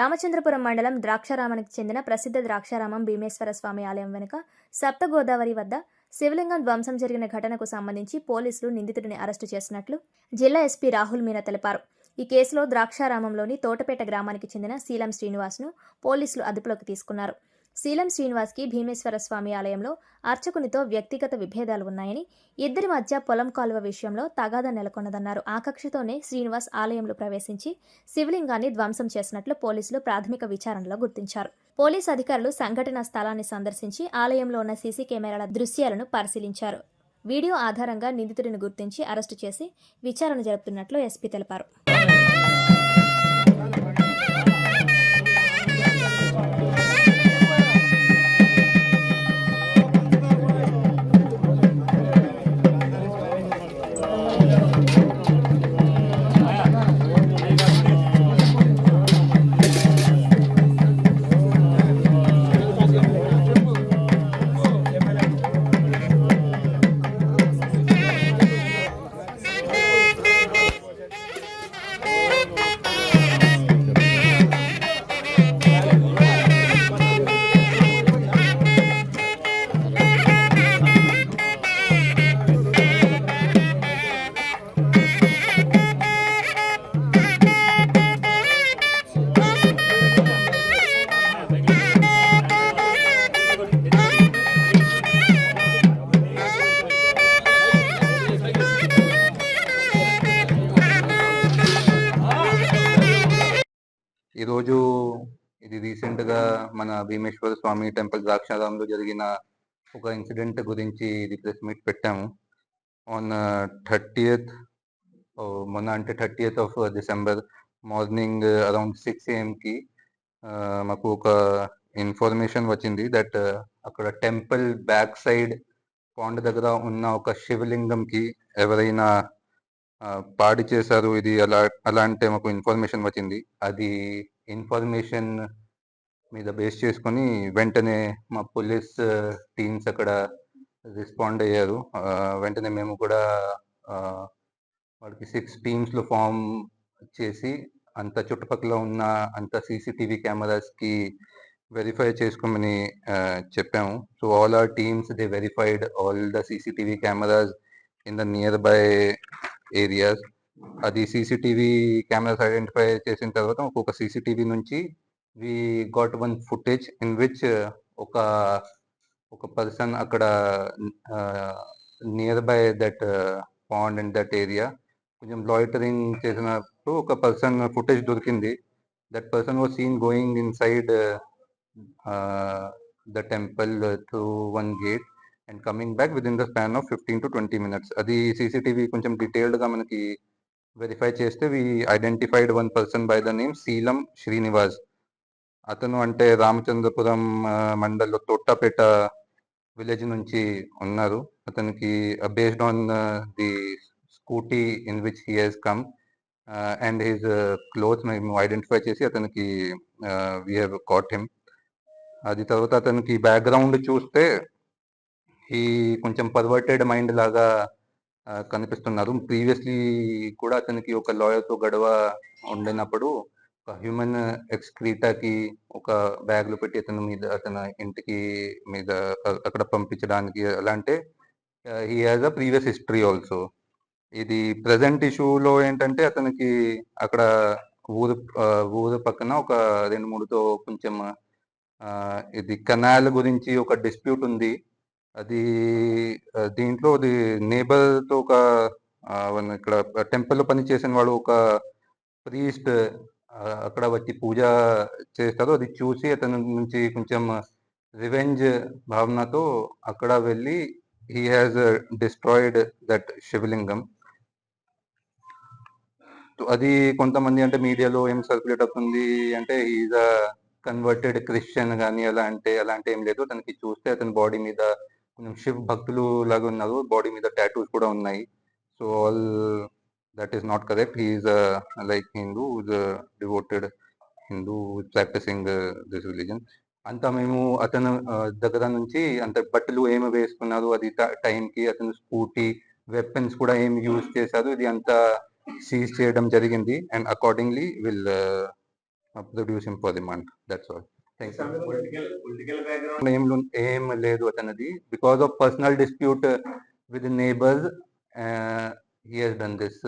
రామచంద్రపురం మండలం ద్రాక్షారామానికి చెందిన ప్రసిద్ధ ద్రాక్షారామం భీమేశ్వర స్వామి ఆలయం వెనుక సప్తగోదావరి వద్ద శివలింగం ధ్వంసం జరిగిన ఘటనకు సంబంధించి పోలీసులు నిందితుడిని అరెస్టు చేసినట్లు జిల్లా ఎస్పీ రాహుల్ మీనా తెలిపారు. ఈ కేసులో ద్రాక్షారామంలోని తోటపేట గ్రామానికి చెందిన శీలం శ్రీనివాస్ను పోలీసులు అదుపులోకి తీసుకున్నారు. శీలం శ్రీనివాస్కి భీమేశ్వర స్వామి ఆలయంలో అర్చకునితో వ్యక్తిగత విభేదాలు ఉన్నాయని, ఇద్దరి మధ్య పొలం కాలువ విషయంలో తగాదా నెలకొన్నదన్నారు. ఆ కక్షతోనే శ్రీనివాస్ ఆలయంలో ప్రవేశించి శివలింగాన్ని ధ్వంసం చేసినట్లు పోలీసులు ప్రాథమిక విచారణలో గుర్తించారు. పోలీసు అధికారులు సంఘటనా స్థలాన్ని సందర్శించి ఆలయంలో ఉన్న సీసీ కెమెరాల దృశ్యాలను పరిశీలించారు. వీడియో ఆధారంగా నిందితుడిని గుర్తించి అరెస్టు చేసి విచారణ జరుపుతున్నట్లు ఎస్పీ తెలిపారు. ఈరోజు ఇది రీసెంట్గా మన భీమేశ్వర స్వామి టెంపుల్ ద్రాక్షారామంలో జరిగిన ఒక ఇన్సిడెంట్ గురించి ఇది ప్రెస్ మీట్ పెట్టాము. ఆన్ 30th మొన్న అంటే 30th of December morning around 6 AM మాకు ఒక ఇన్ఫర్మేషన్ వచ్చింది దట్ అక్కడ టెంపుల్ బ్యాక్ సైడ్ పాండ్ దగ్గర ఉన్న ఒక శివలింగంకి ఎవరైనా పాడి చేశారు ఇది అలా అంటే మాకు ఇన్ఫర్మేషన్ వచ్చింది. అది ఇన్ఫర్మేషన్ మీద బేస్ చేసుకొని వెంటనే మా పోలీస్ టీమ్స్ అక్కడ రెస్పాండ్ అయ్యారు. వెంటనే మేము కూడా వాళ్ళకి 6 టీమ్స్లో ఫామ్ చేసి అంత చుట్టుపక్కల ఉన్న అంత సీసీటీవీ కెమెరాస్కి వెరిఫై చేసుకోమని చెప్పాము. So all our teams they verified all the CCTV cameras in the nearby areas. అది సీసీటీవీ కెమెరాస్ ఐడెంటిఫై చేసిన తర్వాత ఒక్కొక్క సీసీటీవీ నుంచి we got one footage in which ఒక పర్సన్ అక్కడ nearby that pond and that area కొంచెం loitering చేసినప్పుడు ఒక పర్సన్ ఫుటేజ్ దొరికింది. That person was seen going inside the temple through one gate and coming back within the span of 15 to 20 minutes. అది CCTV కొంచెం డీటెయిల్డ్గా మనకి verify చేస్తే we identified one person by the name Seelam Srinivas. అతను అంటే రామచంద్రపురం మండల్లో Thotapeta village నుంచి ఉన్నారు. అతనికి based on the scooty in which he has come and his clothes మేము ఐడెంటిఫై చేసి అతనికి వీ హ్యావ్ కాట్ హిమ్. అది తర్వాత అతనికి బ్యాక్గ్రౌండ్ చూస్తే ఈ కొంచెం పర్వర్టెడ్ మైండ్ లాగా కనిపిస్తున్నారు. ప్రీవియస్లీ కూడా అతనికి ఒక లాయర్తో గొడవ ఉండినప్పుడు ఒక హ్యూమన్ ఎక్స్క్రీటాకి ఒక బ్యాగ్లో పెట్టి అతని ఇంటికి మీద అక్కడ పంపించడానికి అలా అంటే he has a previous history also. ఇది ప్రజెంట్ ఇష్యూలో ఏంటంటే అతనికి అక్కడ ఊరు పక్కన ఒక 2-3తో కొంచెం ఇది కెనాల్ గురించి ఒక డిస్ప్యూట్ ఉంది. అది దీంట్లో అది నేబర్తో ఒక ఇక్కడ టెంపుల్లో పనిచేసిన వాడు ఒక ప్రీస్ట్ అక్కడ వచ్చి పూజ చేస్తారు. అది చూసి అతని నుంచి కొంచెం రివెంజ్ భావనతో అక్కడ వెళ్ళి హీ హ్యాస్ డిస్ట్రాయిడ్ దట్ శివలింగం. అది కొంతమంది అంటే మీడియాలో ఏం సర్క్యులేట్ అవుతుంది అంటే ఈజ్ అ కన్వర్టెడ్ క్రిస్టియన్ కానీ అలాంటి ఏం లేదు. అతనికి చూస్తే అతని బాడీ మీద కొంచెం శివ్ భక్తులు లాగా ఉన్నారు. బాడీ మీద టాటూస్ కూడా ఉన్నాయి. So all that is not correct. He is like Hindu, devoted Hindu practising this religion. అంతా మేము అతను దగ్గర నుంచి అంత బట్టలు ఏమి వేసుకున్నారు, అది టైంకి అతను స్కూటీ వెపన్స్ కూడా ఏమి యూజ్ చేశారు, ఇది అంతా సీజ్ చేయడం జరిగింది. And accordingly will produce him for the month. That's all. Thank you. Political background ఏం లేదు అతనిది. Because of personal dispute with neighbours he has done this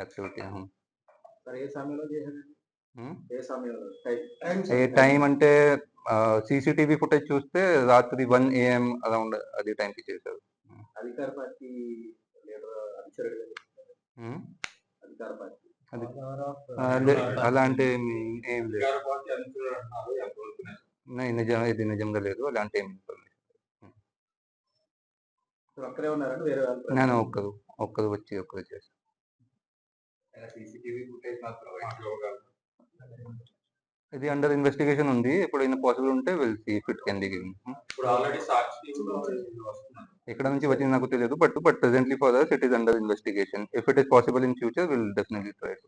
activity. Sir ఏ సమయంలో చేశారు? ఏ సమయంలో? ఏ టైం అంటే సీసీటీవీ ఫుటేజ్ చూస్తే రాత్రి 1 AM అరౌండ్ అది టైంకి చేశారు. అధికార పార్టీ లీడర్ అనుచరుడు అధికార పార్టీ అలాంటి ఏం లేదు. ఇది నిజంగా లేదు. అలాంటి ఏం ఒక్కరే ఉన్నారంటే వేరే వాళ్ళు నేను ఒక్కరు వచ్చి ఒక్కరు చేశాను. సీసీటీవీ ఫుటేజ్ మాత్రం ఇది అండర్ ఇన్వెస్టిగేషన్ ఉంది. ఎప్పుడైనా పాసిబుల్ ఉంటే will see if it can be given. ఇప్పుడు ఆల్రెడీ సాక్షి ఎక్కడ నుంచి వచ్చింది నాకు తెలియదు. But presently for us it is under investigation. If it is possible in future, we'll definitely try to.